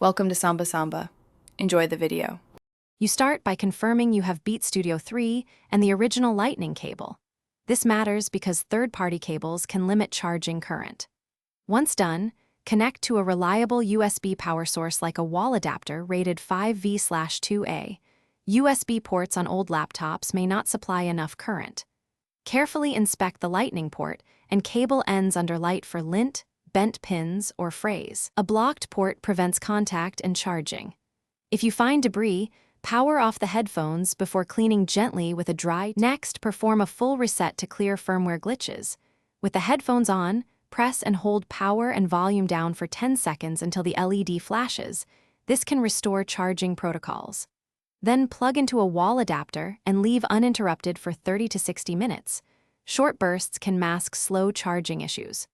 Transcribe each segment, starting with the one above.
Welcome to Samba Samba. Enjoy the video. You start by confirming you have Beat Studio 3 and the original Lightning cable. This matters because third-party cables can limit charging current. Once done, connect to a reliable USB power source like a wall adapter rated 5V/2A. USB ports on old laptops may not supply enough current. Carefully inspect the Lightning port and cable ends under light for lint, bent pins, or frays. A blocked port prevents contact and charging. If you find debris, power off the headphones before cleaning gently with a dry. Next, perform a full reset to clear firmware glitches. With the headphones on, press and hold power and volume down for 10 seconds until the LED flashes. This can restore charging protocols. Then plug into a wall adapter and leave uninterrupted for 30 to 60 minutes. Short bursts can mask slow charging issues.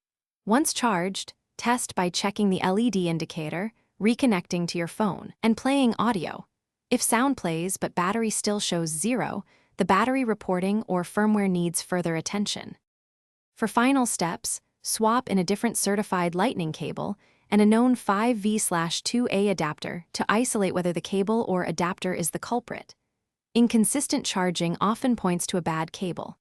Once charged, test by checking the LED indicator, reconnecting to your phone, and playing audio. If sound plays but battery still shows 0, the battery reporting or firmware needs further attention. For final steps, swap in a different certified Lightning cable and a known 5V/2A adapter to isolate whether the cable or adapter is the culprit. Inconsistent charging often points to a bad cable.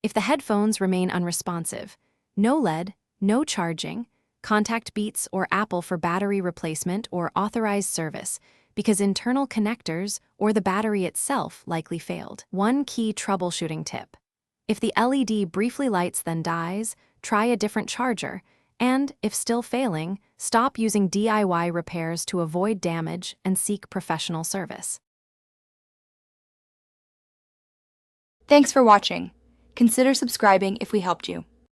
If the headphones remain unresponsive, no LED, no charging, contact Beats or Apple for battery replacement or authorized service because internal connectors or the battery itself likely failed. One key troubleshooting tip. If the LED briefly lights then dies, try a different charger, and, if still failing, stop using DIY repairs to avoid damage and seek professional service. Thanks for watching. Consider subscribing if we helped you.